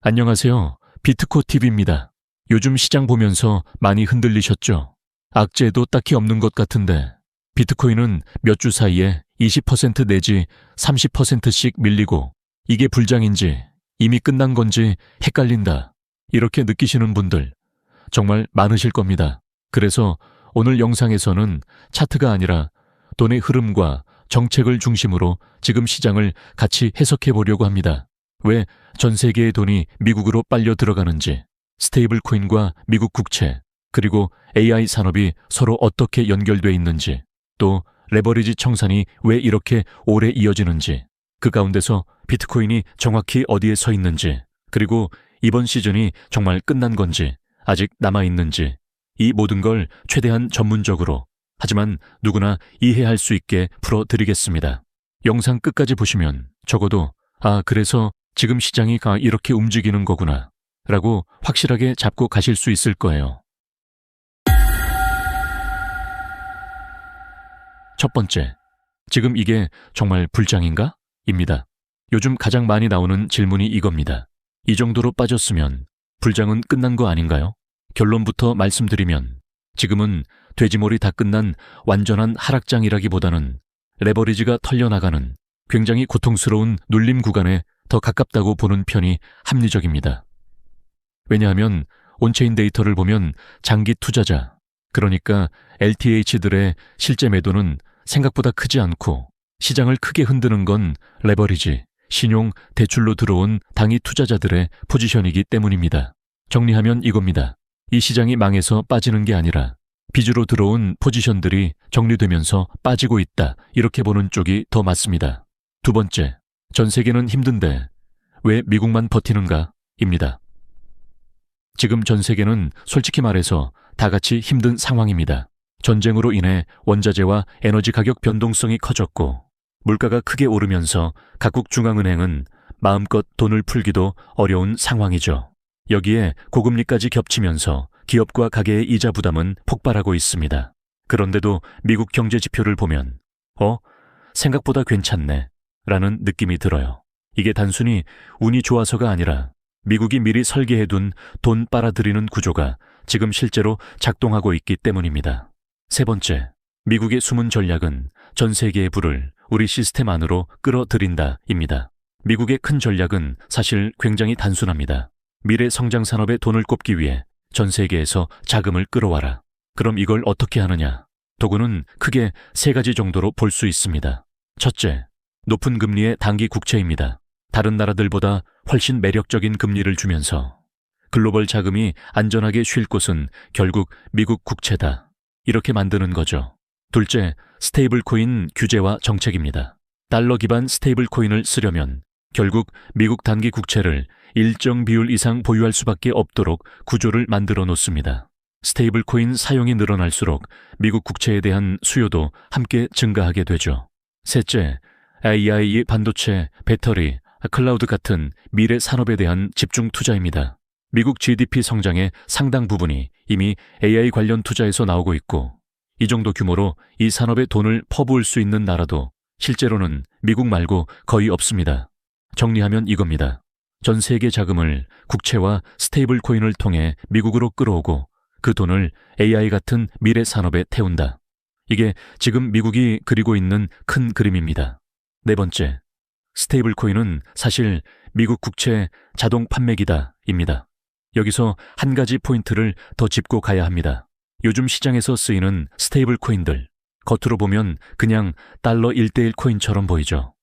안녕하세요. 비트코TV입니다. 요즘 시장 보면서 많이 흔들리셨죠? 악재도 딱히 없는 것 같은데 비트코인은 몇 주 사이에 20% 내지 30%씩 밀리고 이게 불장인지 이미 끝난 건지 헷갈린다. 이렇게 느끼시는 분들 정말 많으실 겁니다. 그래서 오늘 영상에서는 차트가 아니라 돈의 흐름과 정책을 중심으로 지금 시장을 같이 해석해 보려고 합니다. 왜 전 세계의 돈이 미국으로 빨려 들어가는지, 스테이블 코인과 미국 국채, 그리고 AI 산업이 서로 어떻게 연결돼 있는지, 또 레버리지 청산이 왜 이렇게 오래 이어지는지, 그 가운데서 비트코인이 정확히 어디에 서 있는지, 그리고 이번 시즌이 정말 끝난 건지, 아직 남아있는지, 이 모든 걸 최대한 전문적으로, 하지만 누구나 이해할 수 있게 풀어드리겠습니다. 영상 끝까지 보시면 적어도 그래서 지금 시장이 이렇게 움직이는 거구나 라고 확실하게 잡고 가실 수 있을 거예요. 첫 번째, 지금 이게 정말 불장인가? 입니다. 요즘 가장 많이 나오는 질문이 이겁니다. 이 정도로 빠졌으면 불장은 끝난 거 아닌가요? 결론부터 말씀드리면 지금은 돼지몰이 다 끝난 완전한 하락장이라기보다는 레버리지가 털려나가는 굉장히 고통스러운 눌림 구간에 더 가깝다고 보는 편이 합리적입니다. 왜냐하면 온체인 데이터를 보면 장기 투자자, 그러니까 LTH들의 실제 매도는 생각보다 크지 않고 시장을 크게 흔드는 건 레버리지, 신용, 대출로 들어온 당위 투자자들의 포지션이기 때문입니다. 정리하면 이겁니다. 이 시장이 망해서 빠지는 게 아니라 빚으로 들어온 포지션들이 정리되면서 빠지고 있다, 이렇게 보는 쪽이 더 맞습니다. 두 번째, 전 세계는 힘든데 왜 미국만 버티는가? 입니다. 지금 전 세계는 솔직히 말해서 다 같이 힘든 상황입니다. 전쟁으로 인해 원자재와 에너지 가격 변동성이 커졌고 물가가 크게 오르면서 각국 중앙은행은 마음껏 돈을 풀기도 어려운 상황이죠. 여기에 고금리까지 겹치면서 기업과 가계의 이자 부담은 폭발하고 있습니다. 그런데도 미국 경제 지표를 보면 생각보다 괜찮네 라는 느낌이 들어요. 이게 단순히 운이 좋아서가 아니라 미국이 미리 설계해둔 돈 빨아들이는 구조가 지금 실제로 작동하고 있기 때문입니다. 세 번째, 미국의 숨은 전략은 전 세계의 부를 우리 시스템 안으로 끌어들인다입니다. 미국의 큰 전략은 사실 굉장히 단순합니다. 미래 성장 산업에 돈을 꼽기 위해 전 세계에서 자금을 끌어와라. 그럼 이걸 어떻게 하느냐? 도구는 크게 세 가지 정도로 볼 수 있습니다. 첫째, 높은 금리의 단기 국채입니다. 다른 나라들보다 훨씬 매력적인 금리를 주면서 글로벌 자금이 안전하게 쉴 곳은 결국 미국 국채다, 이렇게 만드는 거죠. 둘째, 스테이블 코인 규제와 정책입니다. 달러 기반 스테이블 코인을 쓰려면 결국 미국 단기 국채를 일정 비율 이상 보유할 수밖에 없도록 구조를 만들어 놓습니다. 스테이블 코인 사용이 늘어날수록 미국 국채에 대한 수요도 함께 증가하게 되죠. 셋째, AI, 반도체, 배터리, 클라우드 같은 미래 산업에 대한 집중 투자입니다. 미국 GDP 성장의 상당 부분이 이미 AI 관련 투자에서 나오고 있고 이 정도 규모로 이 산업에 돈을 퍼부을 수 있는 나라도 실제로는 미국 말고 거의 없습니다. 정리하면 이겁니다. 전 세계 자금을 국채와 스테이블 코인을 통해 미국으로 끌어오고 그 돈을 AI 같은 미래 산업에 태운다. 이게 지금 미국이 그리고 있는 큰 그림입니다. 네 번째, 스테이블 코인은 사실 미국 국채 자동 판매기다입니다. 여기서 한 가지 포인트를 더 짚고 가야 합니다. 요즘 시장에서 쓰이는 스테이블 코인들, 겉으로 보면 그냥 달러 1:1 코인처럼 보이죠.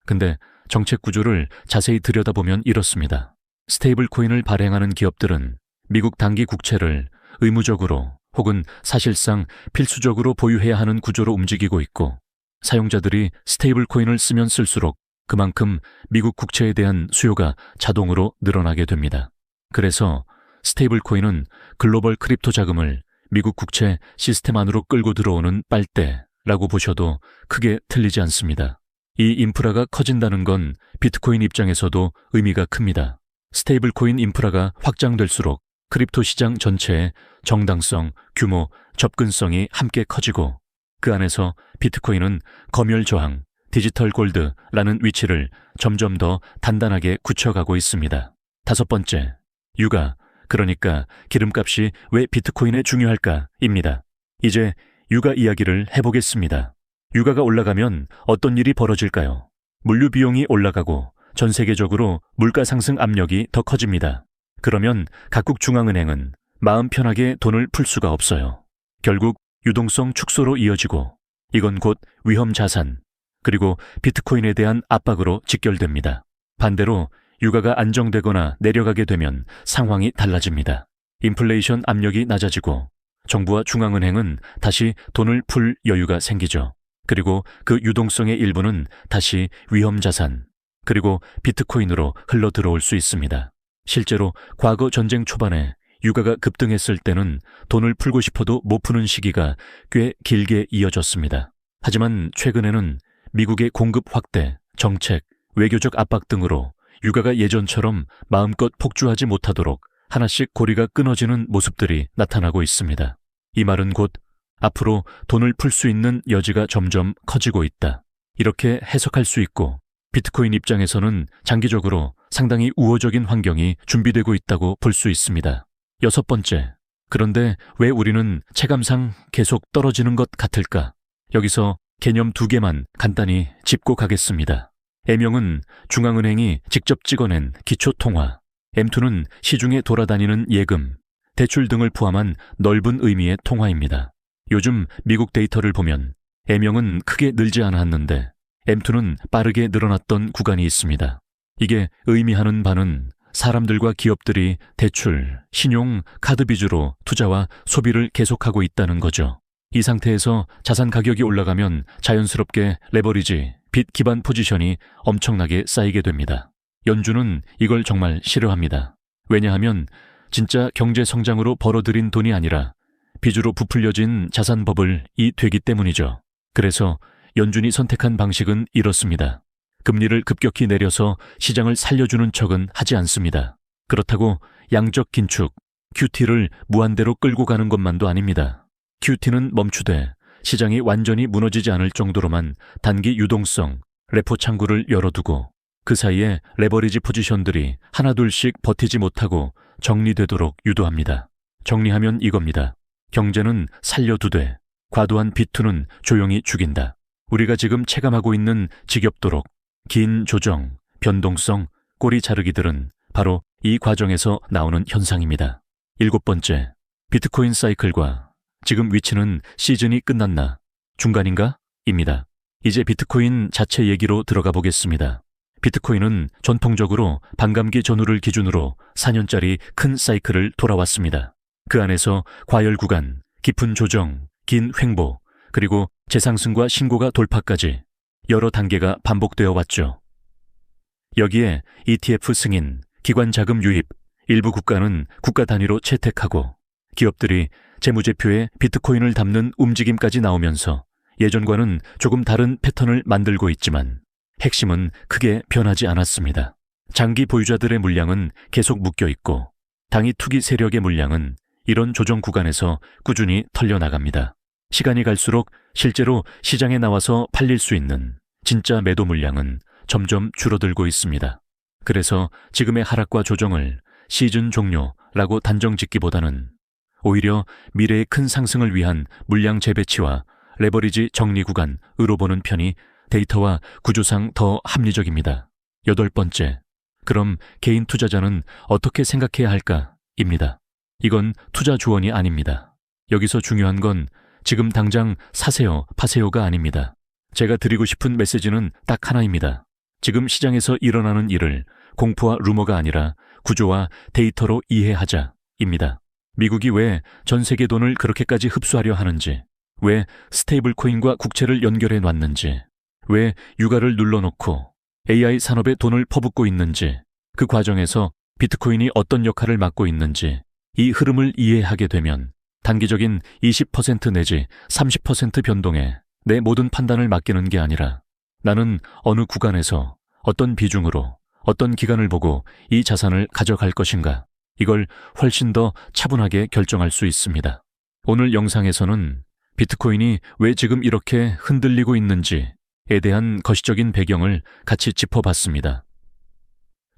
근데 정책 구조를 자세히 들여다보면 이렇습니다. 스테이블 코인을 발행하는 기업들은 미국 단기 국채를 의무적으로 혹은 사실상 필수적으로 보유해야 하는 구조로 움직이고 있고 사용자들이 스테이블 코인을 쓰면 쓸수록 그만큼 미국 국채에 대한 수요가 자동으로 늘어나게 됩니다. 그래서 스테이블 코인은 글로벌 크립토 자금을 미국 국채 시스템 안으로 끌고 들어오는 빨대라고 보셔도 크게 틀리지 않습니다. 이 인프라가 커진다는 건 비트코인 입장에서도 의미가 큽니다. 스테이블 코인 인프라가 확장될수록 크립토 시장 전체의 정당성, 규모, 접근성이 함께 커지고 그 안에서 비트코인은 검열 저항, 디지털 골드라는 위치를 점점 더 단단하게 굳혀가고 있습니다. 다섯 번째, 유가, 그러니까 기름값이 왜 비트코인에 중요할까입니다. 이제 유가 이야기를 해보겠습니다. 유가가 올라가면 어떤 일이 벌어질까요? 물류 비용이 올라가고 전 세계적으로 물가 상승 압력이 더 커집니다. 그러면 각국 중앙은행은 마음 편하게 돈을 풀 수가 없어요. 결국 유동성 축소로 이어지고 이건 곧 위험 자산, 그리고 비트코인에 대한 압박으로 직결됩니다. 반대로 유가가 안정되거나 내려가게 되면 상황이 달라집니다. 인플레이션 압력이 낮아지고 정부와 중앙은행은 다시 돈을 풀 여유가 생기죠. 그리고 그 유동성의 일부는 다시 위험 자산, 그리고 비트코인으로 흘러 들어올 수 있습니다. 실제로 과거 전쟁 초반에 유가가 급등했을 때는 돈을 풀고 싶어도 못 푸는 시기가 꽤 길게 이어졌습니다. 하지만 최근에는 미국의 공급 확대, 정책, 외교적 압박 등으로 유가가 예전처럼 마음껏 폭주하지 못하도록 하나씩 고리가 끊어지는 모습들이 나타나고 있습니다. 이 말은 곧 앞으로 돈을 풀 수 있는 여지가 점점 커지고 있다, 이렇게 해석할 수 있고, 비트코인 입장에서는 장기적으로 상당히 우호적인 환경이 준비되고 있다고 볼 수 있습니다. 여섯 번째, 그런데 왜 우리는 체감상 계속 떨어지는 것 같을까? 여기서 개념 두 개만 간단히 짚고 가겠습니다. M형은 중앙은행이 직접 찍어낸 기초통화, M2는 시중에 돌아다니는 예금, 대출 등을 포함한 넓은 의미의 통화입니다. 요즘 미국 데이터를 보면 M형은 크게 늘지 않았는데 M2는 빠르게 늘어났던 구간이 있습니다. 이게 의미하는 바는 사람들과 기업들이 대출, 신용, 카드 비주로 투자와 소비를 계속하고 있다는 거죠. 이 상태에서 자산 가격이 올라가면 자연스럽게 레버리지, 빚 기반 포지션이 엄청나게 쌓이게 됩니다. 연준은 이걸 정말 싫어합니다. 왜냐하면 진짜 경제 성장으로 벌어들인 돈이 아니라 빚으로 부풀려진 자산 버블이 되기 때문이죠. 그래서 연준이 선택한 방식은 이렇습니다. 금리를 급격히 내려서 시장을 살려주는 척은 하지 않습니다. 그렇다고 양적 긴축, QT를 무한대로 끌고 가는 것만도 아닙니다. QT는 멈추되 시장이 완전히 무너지지 않을 정도로만 단기 유동성, 레포 창구를 열어두고 그 사이에 레버리지 포지션들이 하나둘씩 버티지 못하고 정리되도록 유도합니다. 정리하면 이겁니다. 경제는 살려두되 과도한 비투는 조용히 죽인다. 우리가 지금 체감하고 있는 지겹도록 긴 조정, 변동성, 꼬리 자르기들은 바로 이 과정에서 나오는 현상입니다. 일곱 번째, 비트코인 사이클과 지금 위치는 시즌이 끝났나, 중간인가? 입니다. 이제 비트코인 자체 얘기로 들어가 보겠습니다. 비트코인은 전통적으로 반감기 전후를 기준으로 4년짜리 큰 사이클을 돌아왔습니다. 그 안에서 과열 구간, 깊은 조정, 긴 횡보, 그리고 재상승과 신고가 돌파까지 여러 단계가 반복되어 왔죠. 여기에 ETF 승인, 기관 자금 유입, 일부 국가는 국가 단위로 채택하고 기업들이 재무제표에 비트코인을 담는 움직임까지 나오면서 예전과는 조금 다른 패턴을 만들고 있지만 핵심은 크게 변하지 않았습니다. 장기 보유자들의 물량은 계속 묶여 있고 당이 투기 세력의 물량은 이런 조정 구간에서 꾸준히 털려나갑니다. 시간이 갈수록 실제로 시장에 나와서 팔릴 수 있는 진짜 매도 물량은 점점 줄어들고 있습니다. 그래서 지금의 하락과 조정을 시즌 종료라고 단정 짓기보다는 오히려 미래의 큰 상승을 위한 물량 재배치와 레버리지 정리 구간으로 보는 편이 데이터와 구조상 더 합리적입니다. 여덟 번째, 그럼 개인 투자자는 어떻게 생각해야 할까?입니다. 이건 투자 조언이 아닙니다. 여기서 중요한 건 지금 당장 사세요, 파세요가 아닙니다. 제가 드리고 싶은 메시지는 딱 하나입니다. 지금 시장에서 일어나는 일을 공포와 루머가 아니라 구조와 데이터로 이해하자입니다. 미국이 왜 전 세계 돈을 그렇게까지 흡수하려 하는지, 왜 스테이블 코인과 국채를 연결해 놨는지, 왜 유가를 눌러놓고 AI 산업에 돈을 퍼붓고 있는지, 그 과정에서 비트코인이 어떤 역할을 맡고 있는지 이 흐름을 이해하게 되면 단기적인 20% 내지 30% 변동에 내 모든 판단을 맡기는 게 아니라 나는 어느 구간에서 어떤 비중으로 어떤 기간을 보고 이 자산을 가져갈 것인가, 이걸 훨씬 더 차분하게 결정할 수 있습니다. 오늘 영상에서는 비트코인이 왜 지금 이렇게 흔들리고 있는지에 대한 거시적인 배경을 같이 짚어봤습니다.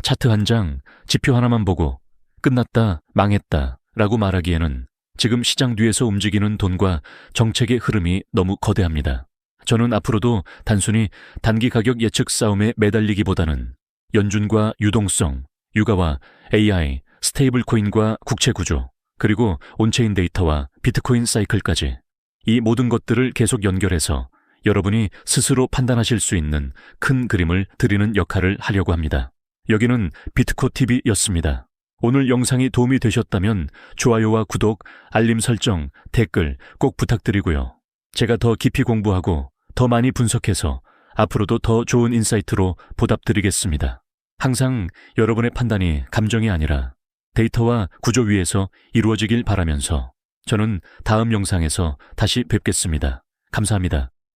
차트 한 장, 지표 하나만 보고 끝났다, 망했다 라고 말하기에는 지금 시장 뒤에서 움직이는 돈과 정책의 흐름이 너무 거대합니다. 저는 앞으로도 단순히 단기 가격 예측 싸움에 매달리기보다는 연준과 유동성, 유가와 AI, 스테이블 코인과 국채 구조, 그리고 온체인 데이터와 비트코인 사이클까지 이 모든 것들을 계속 연결해서 여러분이 스스로 판단하실 수 있는 큰 그림을 드리는 역할을 하려고 합니다. 여기는 비트코TV였습니다. 오늘 영상이 도움이 되셨다면 좋아요와 구독, 알림 설정, 댓글 꼭 부탁드리고요. 제가 더 깊이 공부하고 더 많이 분석해서 앞으로도 더 좋은 인사이트로 보답드리겠습니다. 항상 여러분의 판단이 감정이 아니라 데이터와 구조 위에서 이루어지길 바라면서 저는 다음 영상에서 다시 뵙겠습니다. 감사합니다.